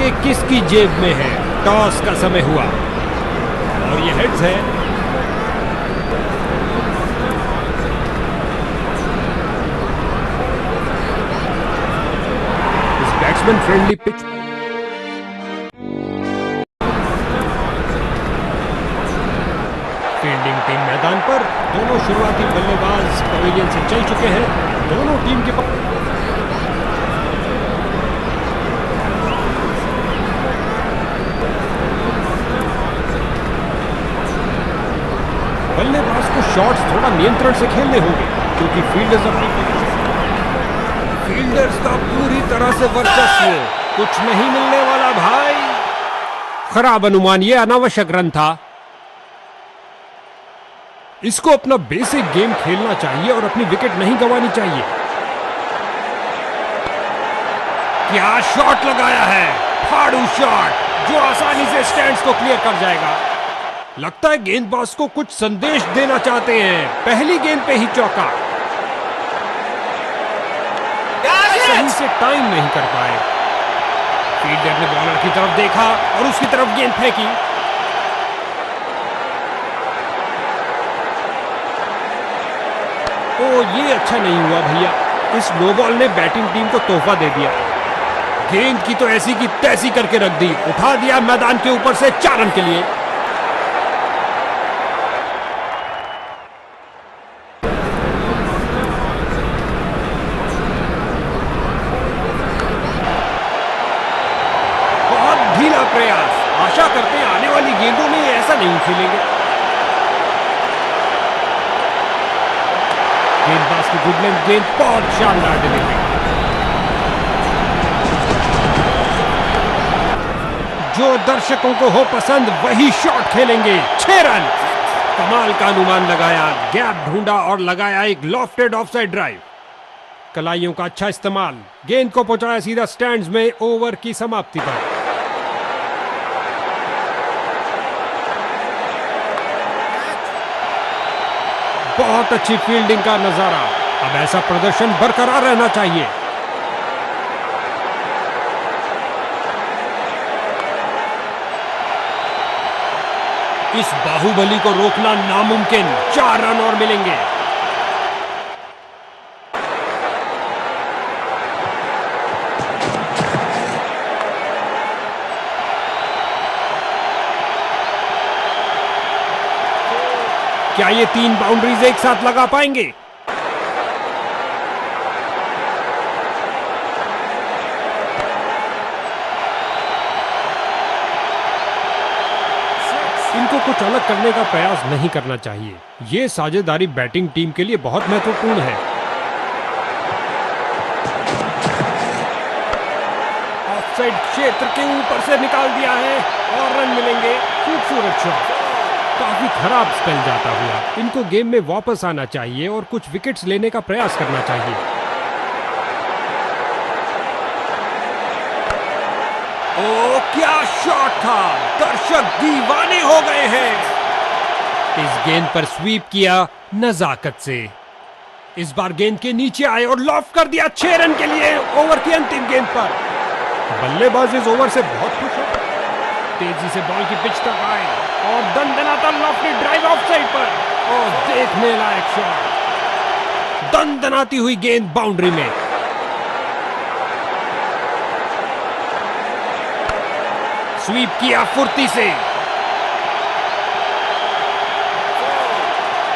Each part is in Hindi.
कि किसकी जेब में है। टॉस का समय हुआ और ये हेड्स है। इस batsman friendly pitch fielding team मैदान पर। दोनों शुरुआती बल्लेबाज पवेलियन से चल चुके हैं। दोनों टीम के बल्लेबाज को शॉट्स थोड़ा नियंत्रण से खेलने होंगे क्योंकि फील्डर्स का पूरी तरह से वर्चस्व। कुछ नहीं मिलने वाला भाई। खराब अनुमान, यह अनावश्यक रन था। इसको अपना बेसिक गेम खेलना चाहिए और अपनी विकेट नहीं गंवानी चाहिए। क्या शॉट लगाया है, फाड़ू शॉट जो आसानी से स्टैंड्स को क्लियर कर जाएगा। लगता है गेंदबाज को कुछ संदेश देना चाहते हैं। पहली गेंद पे ही चौका। सही से टाइम नहीं कर पाए। फील्डर ने बॉलर की तरफ देखा और उसकी तरफ गेंद फेंकी। ओ, ये अच्छा नहीं हुआ भैया। इस नो बॉल ने बैटिंग टीम को तोहफा दे दिया। गेंद की तो ऐसी की तैसी करके रख दी। उठा दिया मैदान के ऊपर से 4 रन के लिए। प्रयास। आशा करते हैं आने वाली गेंदों में ऐसा नहीं खेलेंगे। गेंदबाज की गुड लेंथ गेंद, बहुत शानदार डिलीवरी। जो दर्शकों को हो पसंद वही शॉट खेलेंगे। 6 रन। कमाल का अनुमान लगाया, गैप ढूंढा और लगाया एक लॉफ्टेड ऑफसाइड ड्राइव। कलाइयों का अच्छा इस्तेमाल, गेंद को पहुंचाया सीधा स्टैंड्स में। ओवर की समाप्ति पर बहुत अच्छी फील्डिंग का नजारा। अब ऐसा प्रदर्शन बरकरार रहना चाहिए। इस बाहुबली को रोकना नामुमकिन। 4 रन और मिलेंगे। क्या ये 3 बाउंड्रीज एक साथ लगा पाएंगे? इनको कुछ अलग करने का प्रयास नहीं करना चाहिए। ये साझेदारी बैटिंग टीम के लिए बहुत महत्वपूर्ण है। ऑफसाइड क्षेत्र के ऊपर से निकाल दिया है और रन मिलेंगे। खूबसूरत शॉट। काफी खराब स्पेल जाता हुआ। इनको गेम में वापस आना चाहिए और कुछ विकेट्स लेने का प्रयास करना चाहिए। ओ, क्या शॉट था। दर्शक दीवाने हो गए हैं। इस गेंद पर स्वीप किया नजाकत से। इस बार गेंद के नीचे आए और लॉफ्ट कर दिया 6 रन के लिए ओवर की अंतिम गेंद पर। बल्लेबाज इस ओवर से बहुत खुश हो। तेजी से बॉल की पिच तक आए और दंदनाता लॉफ्टेड ड्राइव ऑफ साइड पर। और देखने लायक शॉट। दंदनाती हुई गेंद बाउंड्री में। स्वीप किया फुर्ती से।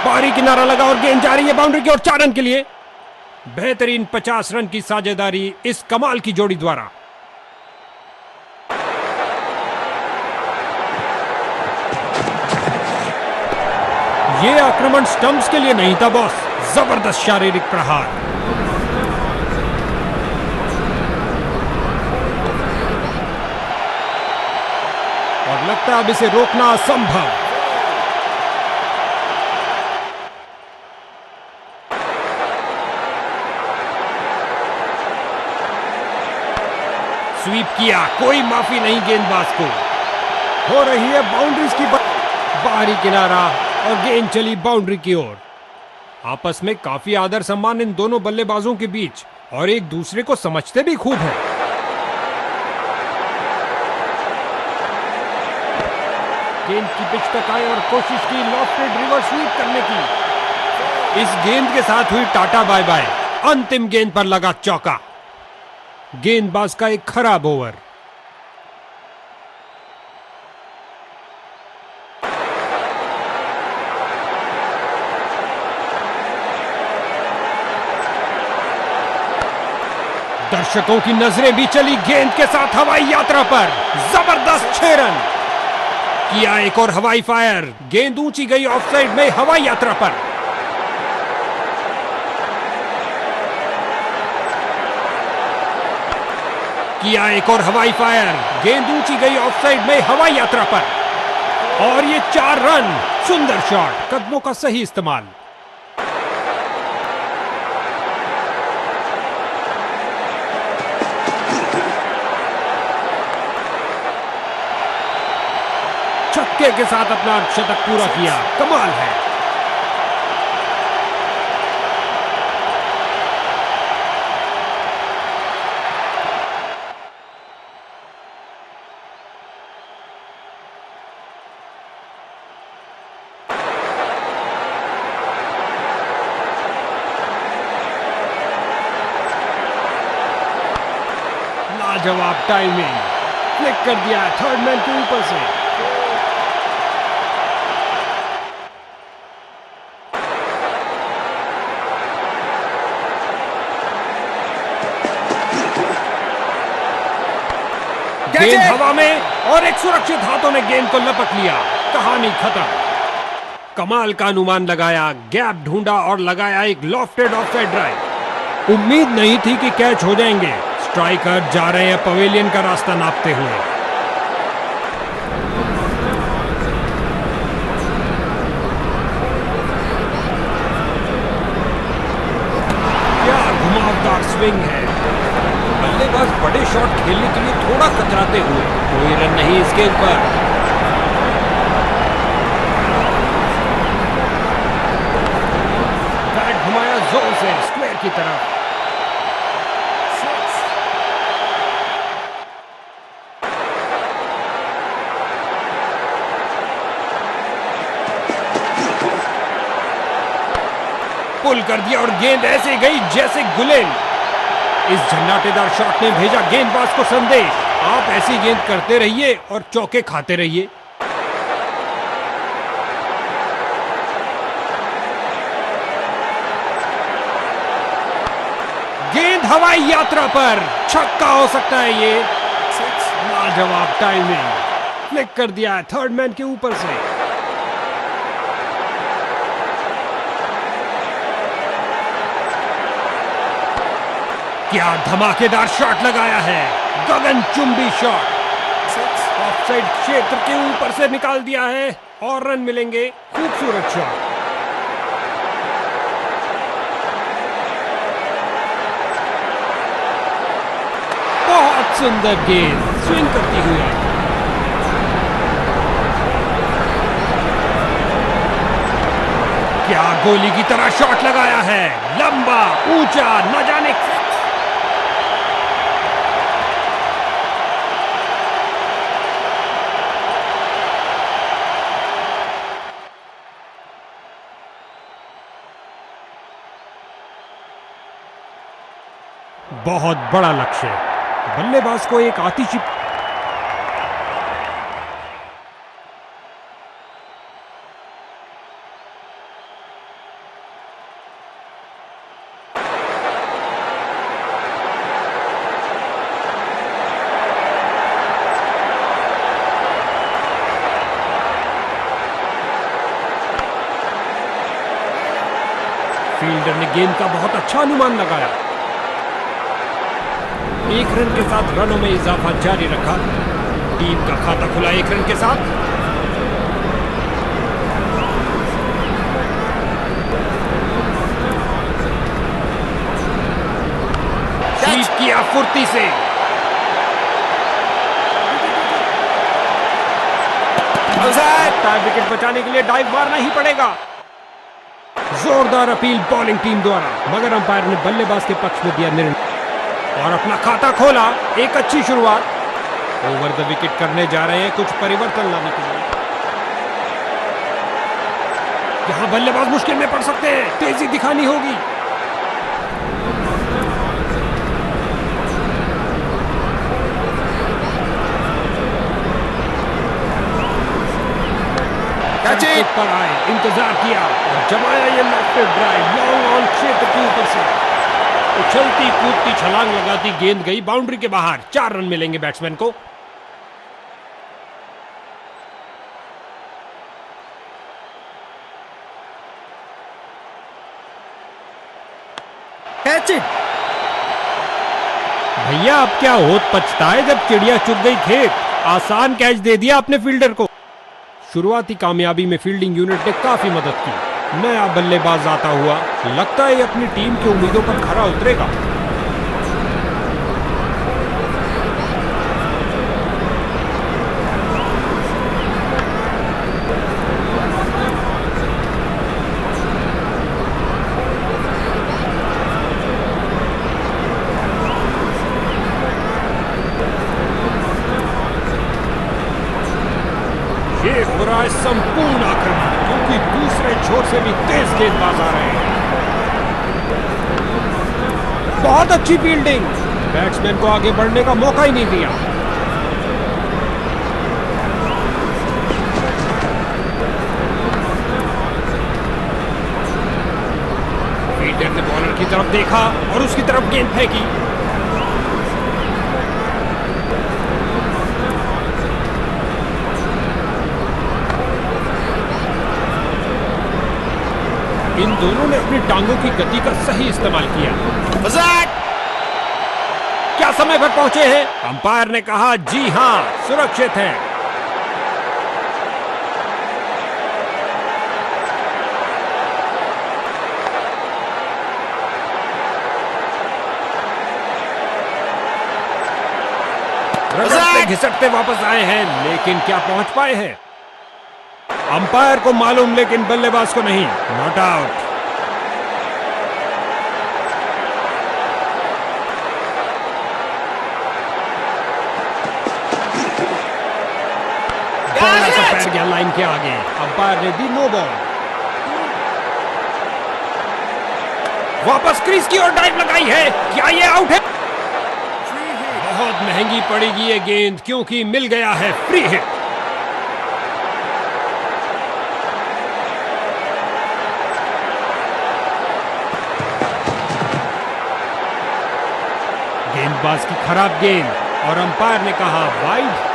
बाहरी किनारा लगा और गेंद जा रही है बाउंड्री की ओर 4 रन के लिए। बेहतरीन 50 रन की साझेदारी इस कमाल की जोड़ी द्वारा। ये आक्रमण स्टंप्स के लिए नहीं था बॉस। जबरदस्त शारीरिक प्रहार। और लगता है अब इसे रोकना असंभव। स्वीप किया, कोई माफी नहीं गेंदबाज को। हो रही है बाउंड्रीज की बाहरी किनारा और गेंद चली बाउंड्री की ओर। आपस में काफी आदर सम्मान इन दोनों बल्लेबाजों के बीच और एक दूसरे को समझते भी खूब है। गेंद की पिच तक आए और कोशिश की लॉफ्टेड रिवर्स स्वीप करने की। इस गेंद के साथ हुई टाटा बाय बाय। अंतिम गेंद पर लगा चौका। गेंदबाज का एक खराब ओवर। दर्शकों की नजरें भी चली गेंद के साथ हवाई यात्रा पर। जबरदस्त 6 रन किया। एक और हवाई फायर। गेंद ऊंची गई ऑफसाइड में हवाई यात्रा पर। किया एक और हवाई फायर। गेंद ऊंची गई ऑफसाइड में हवाई यात्रा पर। और ये 4 रन। सुंदर शॉट। कदमों का सही इस्तेमाल। छक्के के साथ अपना शतक पूरा किया। कमाल है। लाजवाब टाइमिंग। क्लिक कर दिया थर्ड मैन के ऊपर से। गेंद हवा में और एक सुरक्षित हाथों ने गेंद को लपक लिया। कहानी खत्म। कमाल का अनुमान लगाया, गैप ढूंढा और लगाया एक लॉफ्टेड ऑफसाइड ड्राइव। उम्मीद नहीं थी कि कैच हो जाएंगे। स्ट्राइकर जा रहे हैं पवेलियन का रास्ता नापते हुए। क्या घुमावदार स्विंग है। बल्लेबाज बड़े शॉट खेलने के लिए थोड़ा कतराते हुए। कोई रन नहीं इस गेंद पर। बैट घुमाया जोर से स्क्वायर की तरफ। पुल कर दिया और गेंद ऐसे गई जैसे गुलेल। इस झन्नाटेदार शॉट ने भेजा गेंदबाज को संदेश, आप ऐसी गेंद करते रहिए और चौके खाते रहिए। गेंद हवाई यात्रा पर। छक्का हो सकता है ये। लाजवाब टाइमिंग। क्लिक कर दिया थर्ड मैन के ऊपर से। क्या धमाकेदार शॉट लगाया है। गगनचुंबी शॉट। ऑफसाइड क्षेत्र के ऊपर से निकाल दिया है और रन मिलेंगे। खूबसूरत शॉट। बहुत सुंदर गेंद स्विंग करती हुई। क्या गोली की तरह शॉट लगाया है। लंबा ऊंचा न जाने। बहुत बड़ा लक्ष्य। बल्लेबाज को एक आतिशी फील्डर ने गेंद का बहुत अच्छा अनुमान लगाया। एक रन के साथ रनों में इजाफा जारी रखा। टीम का खाता खुला 1 रन के साथ। स्वीप किया फुर्ती से। विकेट बचाने के लिए डाइव मारना ही पड़ेगा। जोरदार अपील बॉलिंग टीम द्वारा, मगर अंपायर ने बल्लेबाज के पक्ष में दिया निर्णय और अपना खाता खोला। एक अच्छी शुरुआत। ओवर द विकेट करने जा रहे हैं कुछ परिवर्तन लाने के लिए। यहाँ बल्लेबाज मुश्किल में पड़ सकते हैं, तेजी दिखानी होगी। पर आए, इंतजार किया और जमाया ये लेफ्ट ड्राइव लॉन्ग ऑन क्षेत्र के ऊपर से। उछलती कूदती छलांग लगाती गेंद गई बाउंड्री के बाहर। 4 रन मिलेंगे बैट्समैन को। Catch it. भैया अब क्या होत पछता है जब चिड़िया चुग गई खेत। आसान कैच दे दिया अपने फील्डर को। शुरुआती कामयाबी में फील्डिंग यूनिट ने काफी मदद की। नया बल्लेबाज आता हुआ लगता है अपनी टीम की उम्मीदों पर खरा उतरेगा। ये हो रहा है संपूर्ण आक्रमण, क्योंकि दूसरे छोर से भी तेज गेंदबाज आ रहे हैं। बहुत अच्छी फील्डिंग, बैट्समैन को आगे बढ़ने का मौका ही नहीं दिया। फील्डर ने बॉलर की तरफ देखा और उसकी तरफ गेंद फेंकी। इन दोनों ने अपनी टांगों की गति का सही इस्तेमाल किया। क्या समय पर पहुंचे हैं? अंपायर ने कहा जी हां, सुरक्षित है। रगड़ते घिसटते वापस आए हैं, लेकिन क्या पहुंच पाए हैं? अंपायर को मालूम, लेकिन बल्लेबाज को नहीं। Not out. बड़ा सा पैर गया लाइन के आगे। अंपायर ने दी नो बॉल। वापस क्रीज की ओर डाइव लगाई है। क्या ये आउट है? बहुत महंगी पड़ेगी ये गेंद, क्योंकि मिल गया है फ्री हिट। गेंदबाज की खराब गेंद और अंपायर ने कहा वाइड।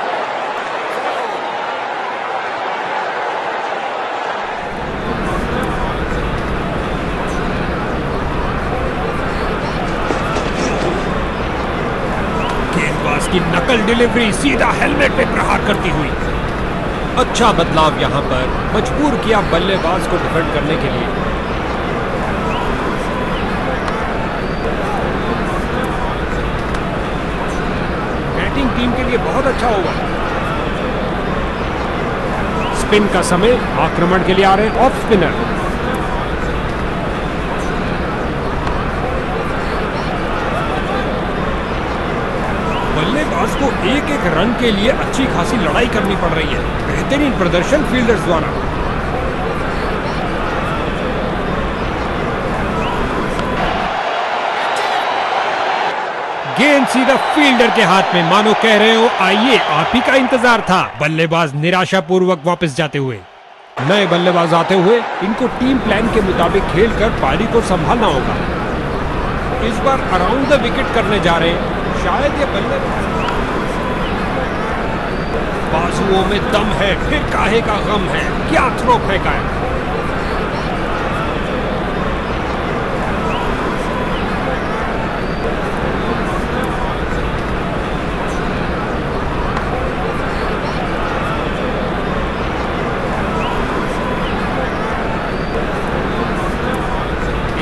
गेंदबाज की नकल डिलीवरी सीधा हेलमेट पे प्रहार करती हुई। अच्छा बदलाव यहां पर मजबूर किया बल्लेबाज को डिफेंड करने के लिए। बैटिंग टीम के लिए बहुत अच्छा ओवर। स्पिन का समय, आक्रमण के लिए आ रहे हैं ऑफ स्पिनर। बल्लेबाज को एक एक रन के लिए अच्छी खासी लड़ाई करनी पड़ रही है। बेहतरीन प्रदर्शन फील्डर्स द्वारा। गेंद सीधा फील्डर के हाथ में, मानो कह रहे हो आइए आप ही का इंतजार था। बल्लेबाज निराशापूर्वक वापस जाते हुए। नए बल्लेबाज आते हुए इनको टीम प्लान के मुताबिक खेलकर पारी को संभालना होगा। इस बार अराउंड द विकेट करने जा रहे हैं। शायद ये बल्लेबाज बाजुओं में दम है, फिर काहे का गम है। क्या थ्रो फेंका है।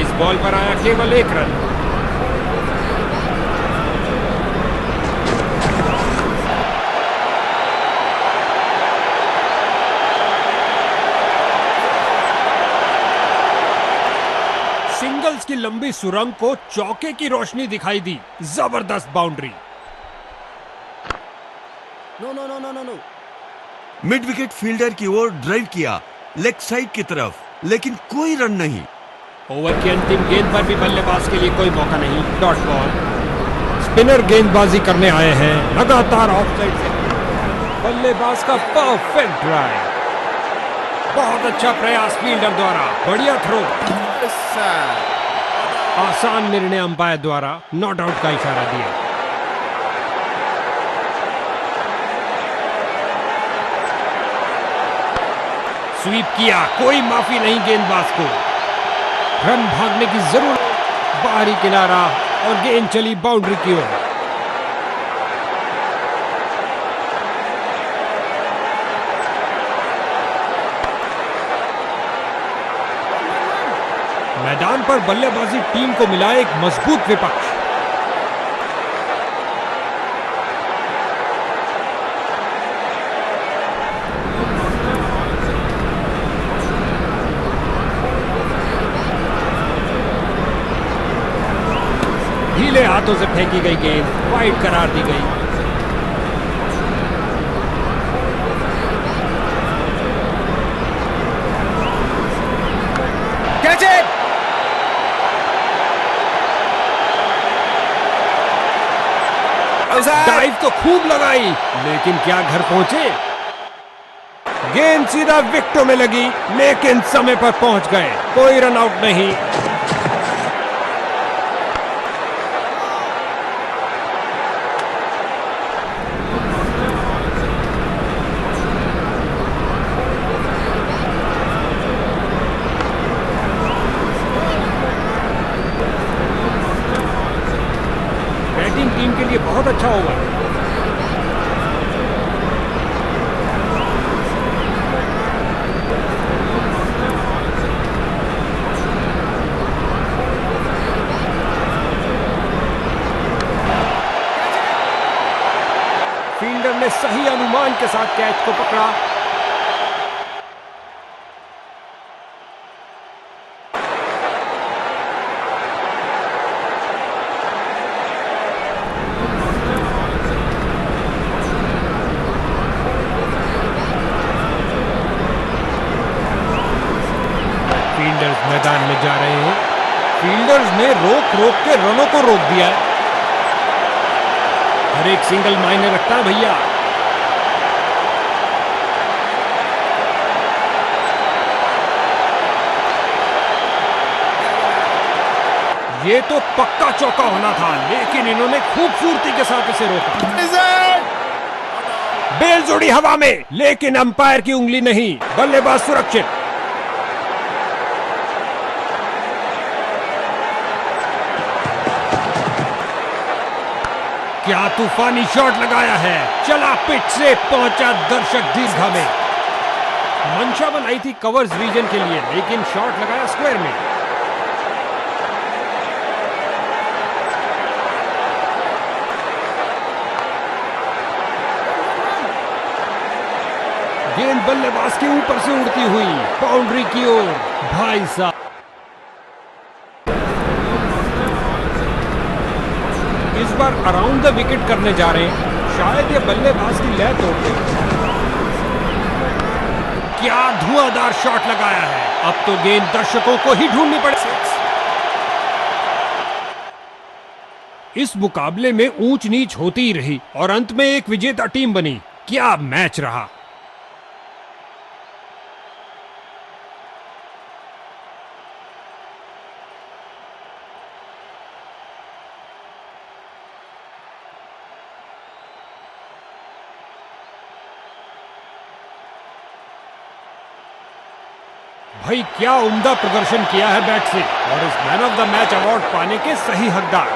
इस बॉल पर आया केवल 1 रन। सिंगल्स की लंबी सुरंग को चौके की रोशनी दिखाई दी। जबरदस्त boundary. No no no no no no. Mid wicket fielder की ओर ड्राइव किया, लेग साइड की तरफ। लेकिन कोई रन नहीं। ओवर की अंतिम गेंद पर भी बल्लेबाज के लिए कोई मौका नहीं। Dot ball. स्पिनर गेंदबाजी करने आए हैं, लगातार ऑफ साइड से बल्लेबाज का परफेक्ट ड्राइव। बहुत अच्छा प्रयास फील्डर द्वारा, बढ़िया थ्रो। आसान निर्णय अंपायर द्वारा नॉट आउट का इशारा दिया। स्वीप किया, कोई माफी नहीं गेंदबाज को। रन भागने की जरूरत। बाहरी किनारा और गेंद चली बाउंड्री की ओर। मैदान पर बल्लेबाजी टीम को मिला एक मजबूत विपक्ष। ढीले हाथों से फेंकी गई गेंद वाइड करार दी गई। Catch it. डाइव तो खूब लगाई, लेकिन क्या घर पहुंचे? गेंद सीधा विकेटों में लगी, लेकिन समय पर पहुंच गए। कोई रन आउट नहीं। बैटिंग टीम के लिए बहुत अच्छा ओवर। फील्डर ने सही अनुमान के साथ कैच को पकड़ा। फील्डर्स मैदान में जा रहे हैं। फील्डर्स ने रोक रोक के रनों को रोक दिया है। हर एक सिंगल मायने रखता है भैया। ये तो पक्का चौका होना था, लेकिन इन्होंने खूबसूरती के साथ इसे रोका। बेल जोड़ी हवा में, लेकिन अंपायर की उंगली नहीं। बल्लेबाज सुरक्षित। क्या तूफानी शॉट लगाया है। चला पिच से, पहुंचा दर्शक दीर्घा में। मंशा बनाई थी कवर्स रीजन के लिए, लेकिन शॉट लगाया स्क्वायर में। गेंद बल्लेबाज के ऊपर से उड़ती हुई बाउंड्री की ओर। भाई साहब, इस बार अराउंड द विकेट करने जा रहे हैं। शायद ये बल्लेबाज की लय तोड़ दे। क्या धुआंधार शॉट लगाया है। अब तो गेंद दर्शकों को ही ढूंढनी पड़े। इस मुकाबले में ऊंच नीच होती ही रही और अंत में एक विजेता टीम बनी। क्या मैच रहा। भाई क्या उम्दा प्रदर्शन किया है बैट से, और इस man of the match award पाने के सही हकदार।